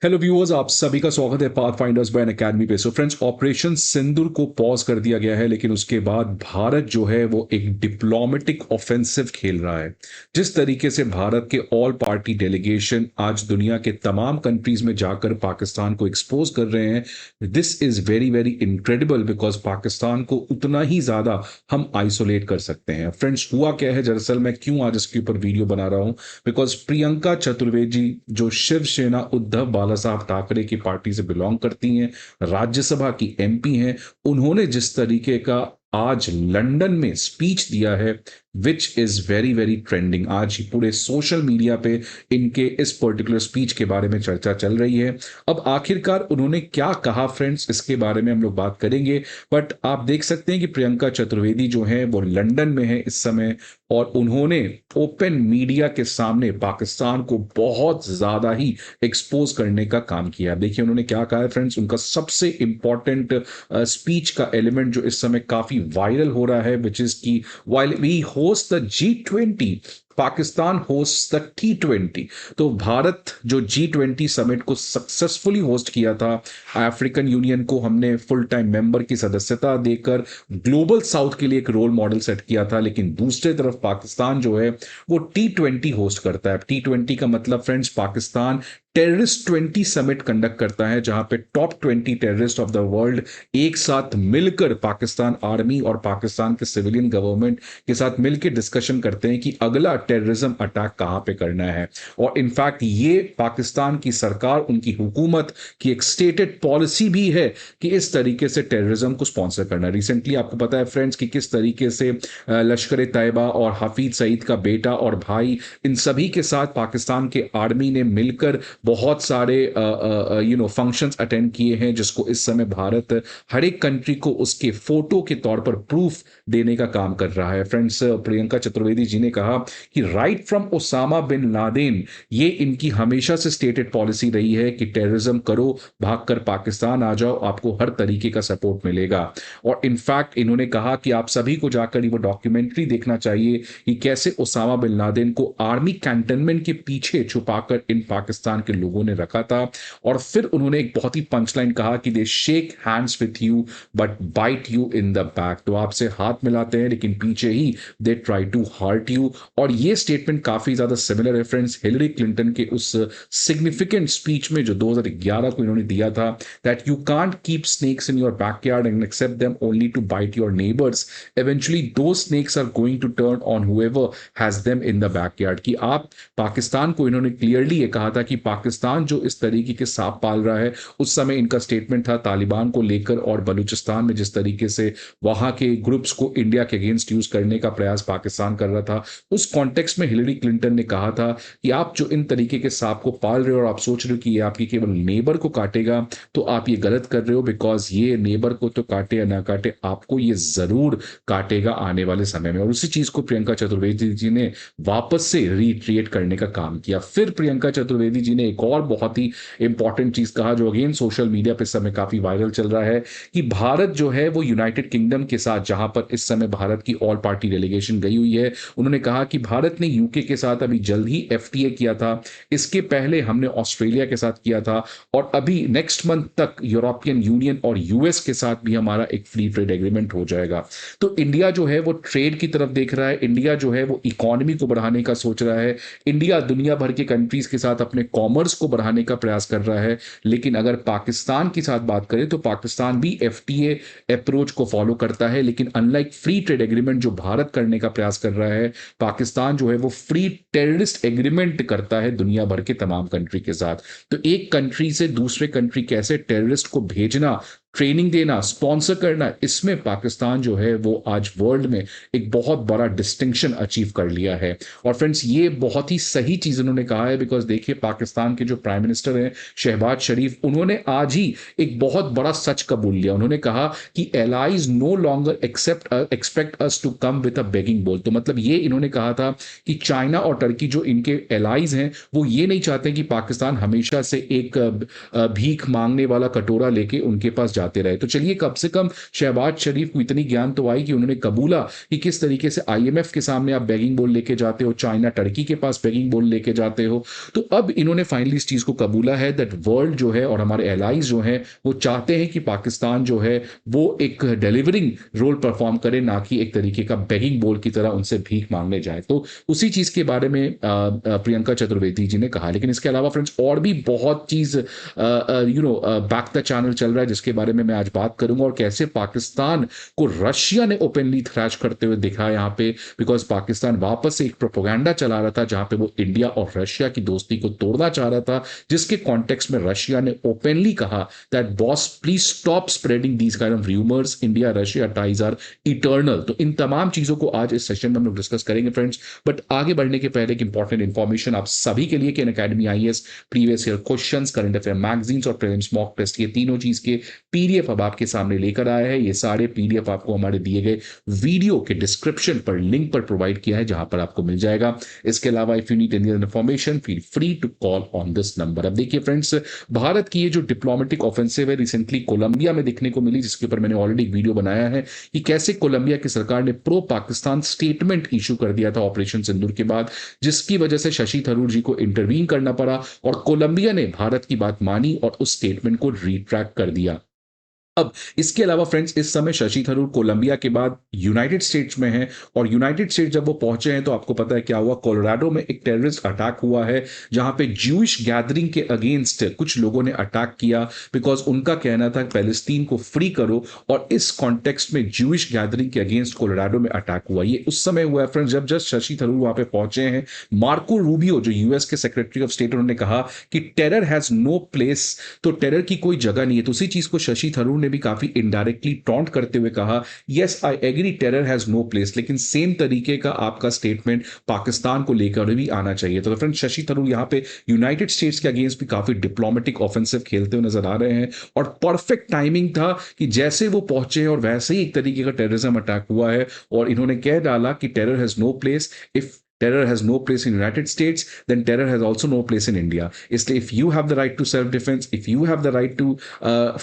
Hello viewers, आप सभी का स्वागत है पाथ फाइंडर्स बाय एकेडमी पे। सो फ्रेंड्स, ऑपरेशन सिंदूर को पॉज कर दिया गया है, लेकिन उसके बाद भारत जो है वो एक डिप्लोमेटिक ऑफेंसिव खेल रहा है। जिस तरीके से भारत के ऑल पार्टी डेलीगेशन आज दुनिया के तमाम कंट्रीज में जाकर पाकिस्तान को एक्सपोज कर रहे हैं, this is very very incredible, because Pakistan को उतना ही ज्यादा हम आइसोलेट कर सकते हैं। फ्रेंड्स, हुआ क्या है दरअसल, मैं क्यों आज इसके ऊपर वीडियो बना रहा हूं, बिकॉज प्रियंका चतुर्वेदी जो शिवसेना उद्धव बाला साहब ठाकरे की पार्टी से बिलोंग करती हैं, राज्यसभा की एमपी हैं, उन्होंने जिस तरीके का आज लंदन में स्पीच दिया है, which is very very trending. आज पूरे सोशल मीडिया पे इनके इस पर्टिकुलर स्पीच के बारे में चर्चा चल रही है। अब आखिरकार उन्होंने क्या कहा फ्रेंड्स, इसके बारे में हम लोग बात करेंगे। बट आप देख सकते हैं कि प्रियंका चतुर्वेदी जो है वो लंदन में है इस समय, और उन्होंने ओपन मीडिया के सामने पाकिस्तान को बहुत ज्यादा ही एक्सपोज करने का काम किया। देखिए उन्होंने क्या कहा है फ्रेंड्स। उनका सबसे इंपॉर्टेंट स्पीच का एलिमेंट जो इस समय काफी वायरल हो रहा है, विच इज की while we host the G20, Pakistan host the T20। तो भारत जो G20 समिट को सक्सेसफुली होस्ट किया था, अफ्रीकन यूनियन को हमने फुल टाइम मेंबर की सदस्यता देकर ग्लोबल साउथ के लिए एक रोल मॉडल सेट किया था, लेकिन दूसरी तरफ पाकिस्तान जो है वो T20 होस्ट करता है। T20 का मतलब friends, Pakistan terrorist 20 summit conduct करता है, जहां पे top 20 terrorist of the world एक साथ मिलकर पाकिस्तान आर्मी और पाकिस्तान के सिविलियन गवर्नमेंट के साथ मिलकर डिस्कशन करते हैं कि अगला टेररिज्म अटैक कहां पे करना है। और इनफैक्ट ये पाकिस्तान की सरकार, उनकी हुकूमत की एक स्टेटेड पॉलिसी भी है कि इस तरीके से टेररिज्म को स्पॉन्सर करना। रिसेंटली आपको पता है फ्रेंड्स कि किस तरीके से लश्कर तैयबा और हफीज सईद का बेटा और भाई, इन सभी के साथ पाकिस्तान के आर्मी ने मिलकर बहुत सारे फंक्शंस अटेंड किए हैं, जिसको इस समय भारत हर एक कंट्री को उसके फोटो के तौर पर प्रूफ देने का काम कर रहा है। फ्रेंड्स, प्रियंका चतुर्वेदी जी ने कहा कि राइट फ्रॉम ओसामा बिन लादेन, ये इनकी हमेशा से स्टेटेड पॉलिसी रही है कि टेररिज्म करो, भागकर पाकिस्तान आ जाओ, आपको हर तरीके का सपोर्ट मिलेगा। और इनफैक्ट इन्होंने कहा कि आप सभी को जाकर वो डॉक्यूमेंट्री देखना चाहिए कि कैसे ओसामा बिन लादेन को आर्मी कैंटनमेंट के पीछे छुपाकर इन पाकिस्तान के लोगों ने रखा था। और फिर उन्होंने एक बहुत ही पंचलाइन कहा कि they shake hands with you but bite you in the back. तो आपसे हाथ मिलाते हैं लेकिन पीछे ही they try to hurt you. और ये स्टेटमेंट काफी ज्यादा सिमिलर है फ्रेंड्स हिलरी क्लिंटन के उस सिग्निफिकेंट स्पीच में जो 2011 को इन्होंने दिया था, that you can't keep snakes in your backyard and expect them only to bite your neighbours, eventually those snakes are going to turn on whoever has them in the backyard. कि आप पाकिस्तान को, इन्होंने क्लियरली ये कहा था कि पाकिस्तान जो इस तरीके के सांप पाल रहा है, उस समय इनका स्टेटमेंट था तालिबान को लेकर और बलूचिस्तान में जिस तरीके से वहां के ग्रुप्स को इंडिया के अगेंस्ट यूज करने का प्रयास पाकिस्तान कर रहा था, उस कॉन्टेक्स्ट में हिलरी क्लिंटन ने कहा था कि आप जो इन तरीके के सांप को पाल रहे हो और आप सोच रहे हो कि ये आपकी केवल नेबर को काटेगा, तो आप ये गलत कर रहे हो, बिकॉज ये नेबर को तो काटे या ना काटे, आपको ये जरूर काटेगा आने वाले समय में। और उसी चीज को प्रियंका चतुर्वेदी जी ने वापस से रिट्रिएट करने का काम किया। फिर प्रियंका चतुर्वेदी जी ने एक और बहुत ही इंपॉर्टेंट चीज कहा, जो अगेन सोशल मीडिया पे समय काफी वायरल चल रहा है, कि भारत जो है वो यूनाइटेड किंगडम के साथ, जहां पर इस समय भारत की ऑल पार्टी डेलीगेशन गई हुई है, उन्होंने कहा कि भारत ने यूके के साथ अभी जल्द ही एफटीए किया था, इसके पहले हमने ऑस्ट्रेलिया के साथ किया था, और अभी नेक्स्ट मंथ तक यूरोपियन यूनियन और यूएस के साथ भी हमारा एक फ्री ट्रेड एग्रीमेंट हो जाएगा। तो इंडिया जो है वो ट्रेड की तरफ देख रहा है, इंडिया जो है वो इकोनॉमी को बढ़ाने का सोच रहा है, इंडिया दुनिया भर के कंट्रीज के साथ अपने कॉमर्स को बढ़ाने का प्रयास कर रहा है। लेकिन अगर पाकिस्तान की साथ बात करें तो पाकिस्तान भी एफटीए अप्रोच को फॉलो करता है, लेकिन अनलाइक फ्री ट्रेड एग्रीमेंट जो भारत करने का प्रयास कर रहा है, पाकिस्तान जो है वो फ्री टेररिस्ट एग्रीमेंट करता है दुनिया भर के तमाम कंट्री के साथ। तो एक कंट्री से दूसरे कंट्री कैसे टेररिस्ट को भेजना, ट्रेनिंग देना, स्पॉन्सर करना, इसमें पाकिस्तान जो है वो आज वर्ल्ड में एक बहुत बड़ा डिस्टिंक्शन अचीव कर लिया है। और फ्रेंड्स, ये बहुत ही सही चीज उन्होंने कहा है, बिकॉज देखिए पाकिस्तान के जो प्राइम मिनिस्टर हैं शहबाज शरीफ, उन्होंने आज ही एक बहुत बड़ा सच कबूल लिया। उन्होंने कहा कि allies no longer expect us to come with a begging bowl. तो मतलब ये इन्होंने कहा था कि चाइना और टर्की जो इनके एलाइज हैं, वो ये नहीं चाहते कि पाकिस्तान हमेशा से एक भीख मांगने वाला कटोरा लेके उनके पास जाते रहे। तो चलिए कम से कम शहबाज शरीफ को इतनी ज्ञान तो आई कि उन्होंने कबूला कि किस तरीके से आईएमएफ के सामने आप बेगिंग बोल लेके जाते हो, चाइना टर्की के पास बेगिंग बोल लेके जाते हो। तो अब इन्होंने फाइनली इस चीज को कबूला है दैट वर्ल्ड जो है और हमारे एलाइज जो हैं वो चाहते हैं कि पाकिस्तान जो है वो एक डिलीवरिंग रोल परफॉर्म करे, ना कि एक तरीके का बेगिंग बोल की तरह उनसे भीख मांगने जाए। तो उसी चीज के बारे में प्रियंका चतुर्वेदी जी ने कहा। लेकिन इसके अलावा फ्रेंड्स और भी बहुत चीज बैक द चैनल चल रहा है जिसके बारे में मैं आज बात करूंगा, और कैसे पाकिस्तान को रशिया ने ओपनली थ्रैश करते हुए दिखा यहाँ पे, बिकॉज पाकिस्तान वापस से एक प्रोपोगंडा चला रहा था जहां पे वो इंडिया और रशिया की दोस्ती को तोड़ना चाह रहा था, जिसके कॉन्टेक्स्ट में रशिया ने ओपनली कहा that boss please stop spreading these kind of rumours, India Russia ties are eternal. तो इन तमाम चीजों को आज इस सेशन में हम लोग डिस्कस करेंगे फ्रेंड्स। बट आगे बढ़ने के पहले एक इंपॉर्टेंट इंफॉर्मेशन आप सभी के लिए कि academy IAS previous year questions, current affair magazines और प्रीलिम्स मॉक टेस्ट, ये तीनों चीज के पीडीएफ अब आपके सामने लेकर आया है। ये सारे पीडीएफ आपको हमारे दिए गए वीडियो के डिस्क्रिप्शन पर लिंक पर प्रोवाइड किया है जहां पर आपको मिल जाएगा। इसके अलावा if you need any information feel free to call on this number. अब देखिए फ्रेंड्स, भारत की ये जो डिप्लोमेटिक ऑफेंसिव है रिसेंटली कोलंबिया में देखने को मिली, जिसके ऊपर मैंने ऑलरेडी वीडियो बनाया है कि कैसे कोलंबिया की सरकार ने प्रो पाकिस्तान स्टेटमेंट इशू कर दिया था ऑपरेशन सिंदूर के बाद, जिसकी वजह से शशि थरूर जी को इंटरवीन करना पड़ा और कोलंबिया ने भारत की बात मानी और उस स्टेटमेंट को रिट्रैक्ट कर दिया। अब इसके अलावा फ्रेंड्स, इस समय शशि थरूर कोलंबिया के बाद यूनाइटेड स्टेट्स में हैं, और यूनाइटेड स्टेट्स जब वो पहुंचे हैं तो आपको पता है क्या हुआ, कोलोराडो में एक टेररिस्ट अटैक हुआ है जहां पे ज्यूइश गैदरिंग के अगेंस्ट कुछ लोगों ने अटैक किया, बिकॉज उनका कहना था पैलेस्टीन को फ्री करो, और इस कॉन्टेक्स्ट में ज्यूइश गैदरिंग के अगेंस्ट कोलोराडो में अटैक हुआ। ये उस समय हुआ है फ्रेंड्स जब जस्ट शशि थरूर वहां पे पहुंचे हैं। मार्को रूबियो जो यूएस के सेक्रेटरी ऑफ स्टेट, उन्होंने कहा कि टेरर हैज नो प्लेस, तो टेरर की कोई जगह नहीं है। तो उसी चीज को शशि थरूर ने भी काफी इनडायरेक्टली टॉन्ट करते हुए कहा, yes I agree terror has no place, लेकिन सेम तरीके का आपका स्टेटमेंट पाकिस्तान को लेकर भी आना चाहिए। तो फ्रेंड, शशि थरूर यहां पे यूनाइटेड स्टेट्स के अगेंस्ट भी काफी डिप्लोमेटिक ऑफेंसिव खेलते हुए नजर आ रहे हैं, और परफेक्ट टाइमिंग था कि जैसे वो पहुंचे और वैसे ही एक तरीके का टेररिज्म अटैक हुआ है, और इन्होंने कह डाला कि terror has no place. If terror has no place in United States, then terror has also no place in India. इसलिए if you have the right to self defense, if you have the right to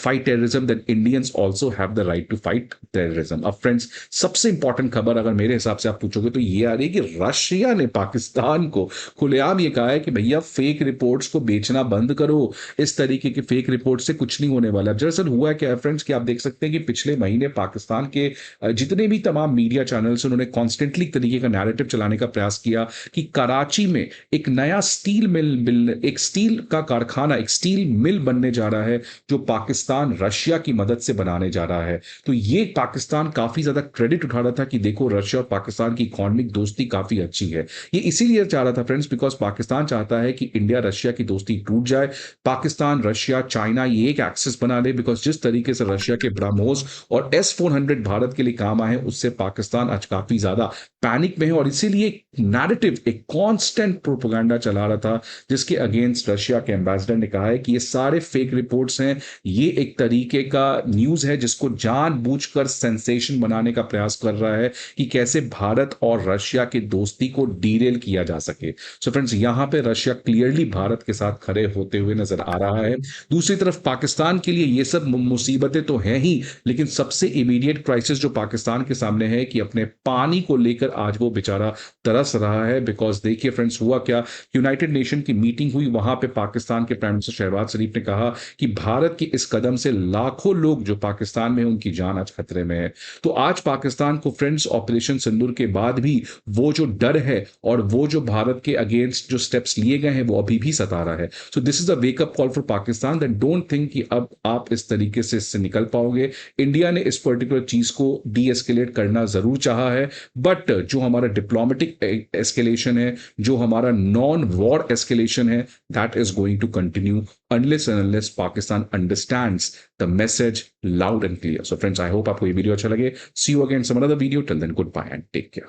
fight terrorism, then Indians also have the right to fight terrorism. अब friends, सबसे important खबर अगर मेरे हिसाब से आप पूछोगे तो ये आ रही है कि रशिया ने पाकिस्तान को खुलेआम ये कहा है कि भैया फेक रिपोर्ट्स को बेचना बंद करो, इस तरीके की फेक रिपोर्ट से कुछ नहीं होने वाला। दरअसल हुआ क्या है फ्रेंड्स कि आप देख सकते हैं कि पिछले महीने पाकिस्तान के जितने भी तमाम मीडिया चैनल्स उन्होंने कॉन्स्टेंटली तरीके का नैरेटिव चलाने का प्रयास किया कि कराची में एक नया स्टील मिल एक स्टील का कारखाना, एक स्टील मिल बनने जा रहा है जो पाकिस्तान रशिया की मदद से बनाने जा रहा है। तो ये पाकिस्तान काफी ज्यादा क्रेडिट उठा रहा था कि देखो रशिया और पाकिस्तान की इकोनॉमिक दोस्ती काफी अच्छी है। ये इसीलिए चाह रहा था फ्रेंड्स बिकॉज पाकिस्तान चाहता है कि इंडिया रशिया की दोस्ती टूट जाए, पाकिस्तान रशिया चाइना ये एक एक्सेस बना ले, बिकॉज जिस तरीके से रशिया के ब्रह्मोस और S-400 भारत के लिए काम आए उससे पाकिस्तान आज काफी ज्यादा पैनिक में है, और इसीलिए नैरेटिव एक कांस्टेंट प्रोपेगेंडा चला रहा था जिसके अगेंस्ट रशिया के एम्बेसडर ने कहा है कि ये सारे फेक रिपोर्ट्स हैं, ये एक तरीके का न्यूज है जिसको जानबूझकर सेंसेशन बनाने का प्रयास कर रहा है कि कैसे भारत और रशिया की दोस्ती को डीरेल किया जा सके। सो फ्रेंड्स, यहां पे रशिया क्लियरली भारत के साथ खड़े होते हुए नजर आ रहा है। दूसरी तरफ पाकिस्तान के लिए ये सब मुसीबतें तो हैं ही, लेकिन सबसे इमीडिएट क्राइसिस जो पाकिस्तान के सामने है कि अपने पानी को लेकर आज वो बेचारा तरस रहा है। बिकॉज देखिए फ्रेंड्स, हुआ क्या, यूनाइटेड नेशन की मीटिंग हुई, वहां पे पाकिस्तान के प्राइम मिनिस्टर शहबाज शरीफ ने कहा कि भारत के इस कदम से लाखों लोग जो पाकिस्तान में उनकी जान आज खतरे में है। तो आज पाकिस्तान को फ्रेंड्स ऑपरेशन सिंदूर के बाद भी वो जो डर है और वो जो भारत के अगेंस्ट जो स्टेप्स लिए गए हैं वो अभी भी सता रहा है। So this is a wake up call for Pakistan that don't think कि अब आप इस तरीके से इससे निकल पाओगे। इंडिया ने इस पर्टिकुलर चीज को डी एस्केलेट करना जरूर चाहा है, बट जो हमारा डिप्लोमेटिक एस्केलेशन है, जो हमारा नॉन वॉर एस्केलेशन है, that is going to continue unless and unless Pakistan understands the message loud and clear. So friends, I hope आपको ये वीडियो अच्छा लगे। See you again some another video, till then good bye and take care.